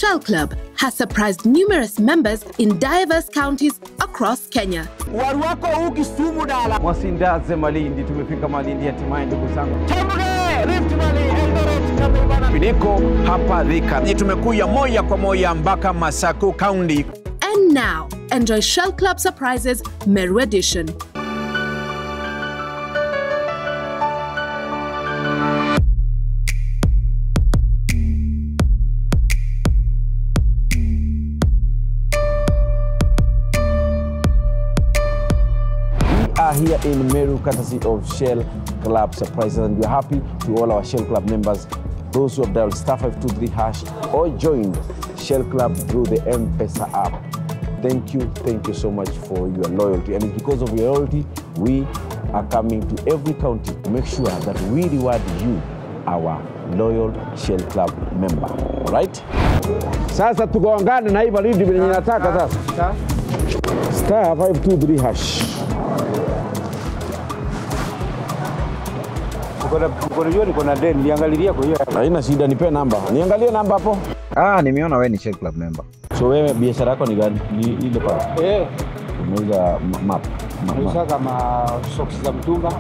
Shell Club has surprised numerous members in diverse counties across Kenya. Waruako ukisumu dala. Mwasindaze Malindi, tumefika Malindi hatimaye ndugu zangu. Chambuge, Rift Valley, Eldoret, Kakamega. Niko hapa Thika. Tumekuja moja kwa moja mpaka Masaku County. And now, enjoy Shell Club Surprises Meru Edition. Here in Meru, courtesy of Shell Club Surprises, and we're happy to all our Shell Club members, those who have dialed *523# or joined Shell Club through the M-Pesa app. Thank you so much for your loyalty, and it's because of your loyalty we are coming to every county to make sure that we reward you, our loyal Shell Club member. All right? Sasa tukaongana na hii baridi vile ninataka sasa. *523#. Kuna deni, niangalilia kwa hiyo. Haina shida, nipe namba. Niangalie namba hapo. Nimeona wewe ni Shell Club member. So wewe biashara yako ni gani? Ni ile pale. Unauza map. Unauza kama socks za mtumba.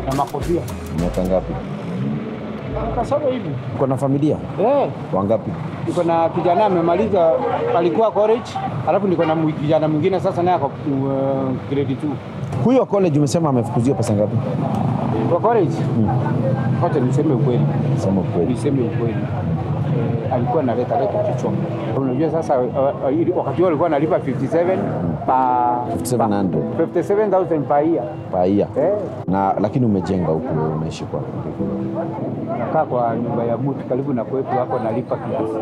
Na makofia. Miaka ngapi? Kasaba hivi. Uko na familia? Wangapi? Niko na kijana amemaliza, alikuwa college, alafu niko na kijana mwingine sasa naye ako grade 2. Huyo college umesema amefukuziwa pesa ngapi? Kwa college? Wacha niseme ukweli. Sema ukweli. Niseme ukweli. Alikuwa analeta kichwa. Unajua sasa wakati alikuwa analipa 57,000 per year. Per year. Na lakini umejenga huko, unaishi kwa. Nakaa kwa nyumba ya mtu karibu na kwetu hapo, nalipa kiasi.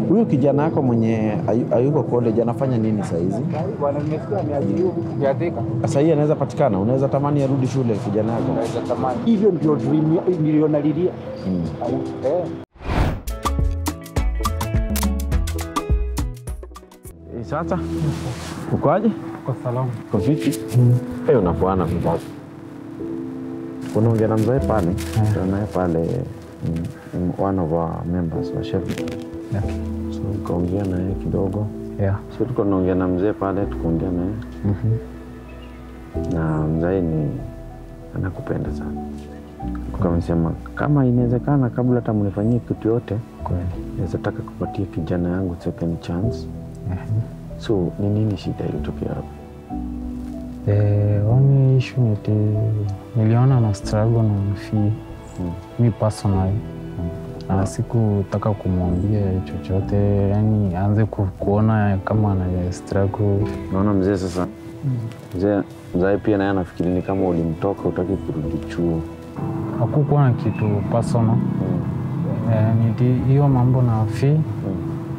Huyo kijana yako mwenye hayuko college anafanya nini saa hizi? Bwana nimesikia ameajiriwa ya Thika. Sasa hii anaweza patikana, unaweza tamani arudi shule kijana yako. Unaweza tamani. Hivyo ndio dream nilionalilia. Sasa ukoaje? Kwa salamu. Kwa vipi? Unapoana vibaya. Unaongea na mzee pale, tunaye pale one of our members wa Shell. So tukaongea naye kidogo. So tukaongea na mzee pale, tukaongea naye. Na mzee ni anakupenda sana. Tukamsema kama inawezekana kabla hata mnifanyie kitu yote, naweza taka kupatia kijana yangu second chance. So ni nini shida ilitokea hapo? Only issue niliona na struggle na fee. Me personally. Na sikutaka kumwambia chochote, yani aanze kuona kama ana struggle. Naona mzee sasa. Mzee pia naye anafikiri ni kama ulimtoka utaki kurudi chuo. Hakukuwa na kitu personal. Ni hiyo mambo na fee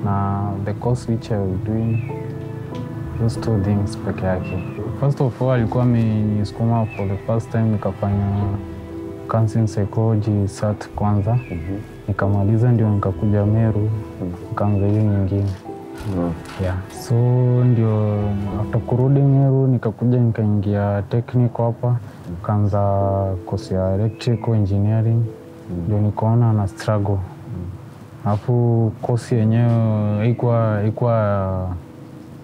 na the course which I was doing. Those two things peke yake. First of all, alikuwa amenisukuma for the first time nikafanya counseling psychology SAT kwanza. Nikamaliza ndio nikakuja Meru, nikaanza hiyo nyingine. So ndio after kurudi Meru nikakuja nikaingia technical hapa, kaanza course ya electrical engineering. Ndio nikaona na struggle. Alafu course yenyewe haikuwa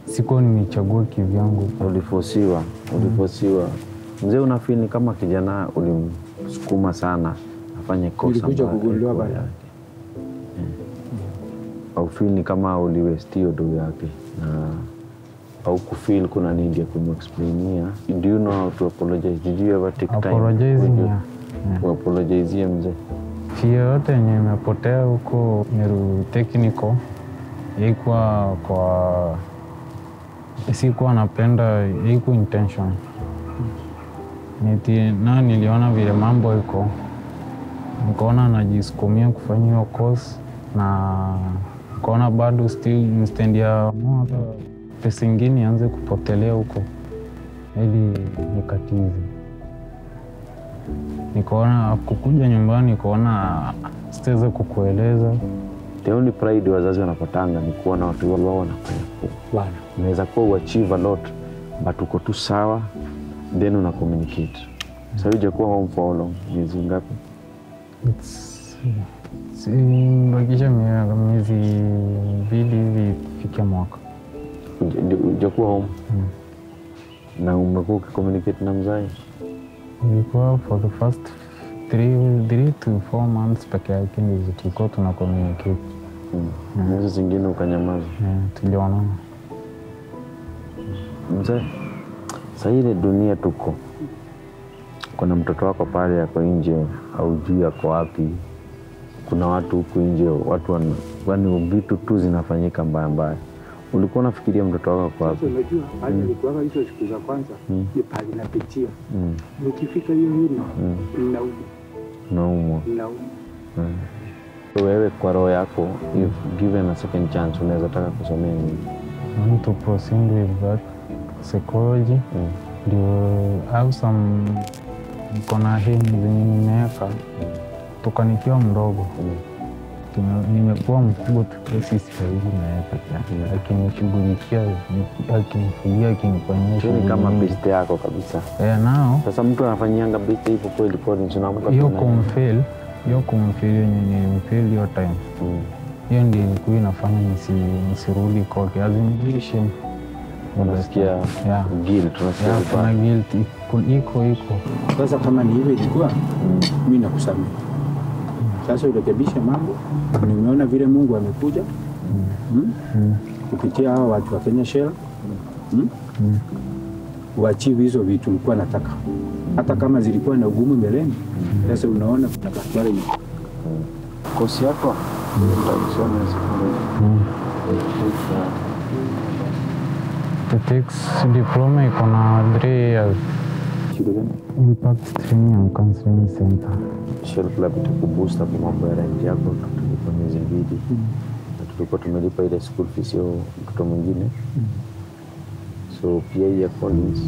siko nimechagua kivyangu. Ulifosiwa. Mzee unafeel ni kama kijana ulimsukuma sana afanye kosa. Ulikuja kugundua baadaye. Au feel ni kama uliwestio do yake na au kufeel kuna nini ya kumexplainia. Do you know how to apologize? Did you ever take time? Apologizing, apologize mzee. Fee yote yenye imepotea huko Meru technical ilikuwa kwa sikuwa napenda, iko intention. Niliona vile mambo iko. Nikaona najisukumia kufanya hiyo course na nikaona bado still instead ya pesa nyingine ianze kupotelea huko. Ili nikatize. Nikaona kukuja nyumbani nikaona sitaweza kukueleza. The only pride wazazi wanapatanga ni kuona watu wao wanapenda. Unaweza kuwa uachieve a lot but uko tu sawa then una communicate. Sasa hujakuwa home for long, miezi ngapi? It's Bakisha miezi 2 hivi fikia mwaka. Hujakuwa home? Na umekuwa ukicommunicate na mzazi? Ilikuwa for the first 3 to 4 months peke yake ndio tulikuwa tuna communicate. Hizo zingine ukanyamaza? Tuliona. Mzee, sasa ile dunia tuko, kuna mtoto wako pale yako nje au juu yako wapi, kuna watu huku nje, watu wani vitu tu zinafanyika mbaya mbaya. Ulikuwa unafikiria mtoto wako kwa wapi? Unajua, hadi nilikuwa hizo siku za kwanza, ni pale napitia. Ukifika hiyo naumwa. Wewe kwa roho yako, if given a second chance, unaweza taka kusomea nini? I want to proceed with that psychology. Have some kona hii zenye nimeweka toka nikiwa mdogo. Nimekuwa mkubwa tu sisi hivi na yeye akinishughulikia, akinifulia, akinifanyia ni kama best yako kabisa. Nao sasa mtu anafanyianga best hivyo kweli kweli, tunampa hiyo kumfeel nilimfeel hiyo time. Hiyo ndio ilikuwa inafanya nisirudi kwake, azindishi. Unasikia guilt, tunasikia kuna guilt iko. Sasa kama ni hivyo ilikuwa, mimi nakusamehe. Sasa urekebishe mambo. Nimeona vile Mungu amekuja kupitia hao watu wa Kenya Shell. Uachieve hizo vitu ulikuwa nataka. Hata kama zilikuwa na ugumu mbeleni. Sasa unaona kuna kaswala hiyo. Kosi yako utasoma The TEKS diploma iko na 3 years. Impact Training and Counseling Center. Shell Club itakuboost kwa mambo ya rent yako kwa miezi 2. Na tulikuwa tumelipa ile school fees ya mtoto mwingine. So pia ya Collins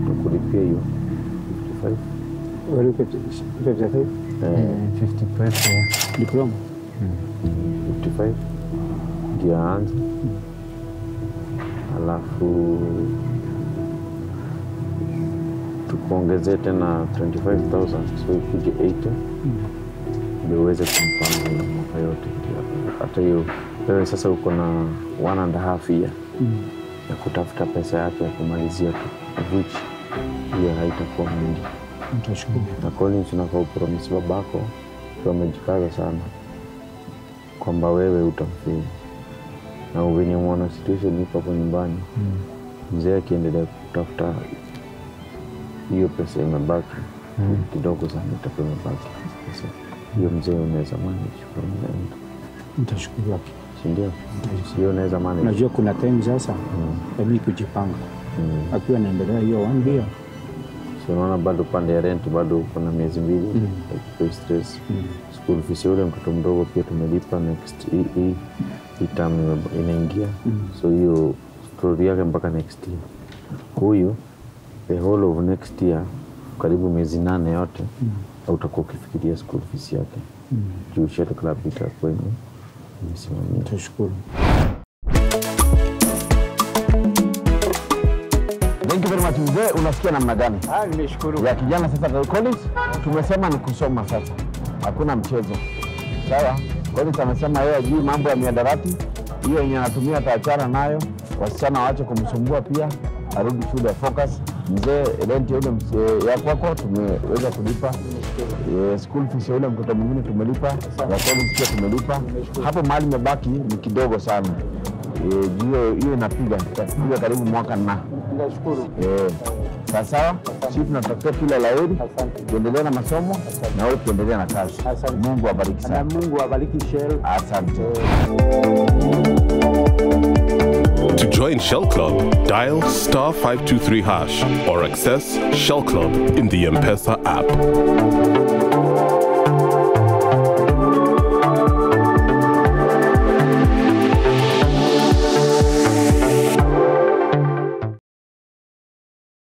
tukulipia hiyo 55. Wale 55? 55 diploma. 55 ndio aanze. Alafu tukuongezee tena 25,000, so ikuje 80 ndio uweze kumpanga mwaka yote. Hata hiyo wewe sasa uko na 1.5 year ya kutafuta pesa yake ya kumalizia tu, which hiyo haitakuwa mingi. Nitashukuru. Na Collins unafaa promise babako kwa amejikaza sana kwamba wewe utamfanya. Na uvenye mwana situation iko hapo nyumbani, mzee akiendelea kutafuta hiyo pesa imebaki kidogo sana, itakuwa imebaki. Sasa hiyo mzee unaweza manage kwa muda. Nitashukuru. Ndio. Hiyo unaweza manage. Unajua kuna time sasa mimi kujipanga. Akiwa naendelea hiyo 1 year. So unaona bado pande ya rent bado kuna miezi 2 kwa stress. School fees yule mtoto mdogo pia tumelipa next term inaingia. So hiyo story yake mpaka next year. Huyu the whole of next year karibu miezi 8 yote utakuwa ukifikiria school fees yake. Juu Shell Club itakuwa imesimamia. Tashukuru. Thank you very much. Mzee, unasikia namna gani? Nimeshukuru. Ya kijana sasa Collins, tumesema ni kusoma sasa. Hakuna mchezo. Sawa? Collins amesema yeye ajui mambo ya miadarati. Hiyo yenye anatumia ataachana nayo. Wasichana waache kumsumbua pia. Arudi shule focus. Mzee, rent yule ya kwako tumeweza kulipa. School fees yule mtoto mwingine tumelipa. Ya Collins pia tumelipa. Hapo mahali imebaki ni kidogo sana. Hiyo inapiga karibu mwaka na. Nashukuru. Sawa, sisi tunatakia kila laheri. Tuendelee na masomo na wewe tuendelee na kazi. Mungu awabariki sana. Na Mungu awabariki Shell. Asante. To join Shell Club, dial *523# or access Shell Club in the M-Pesa app.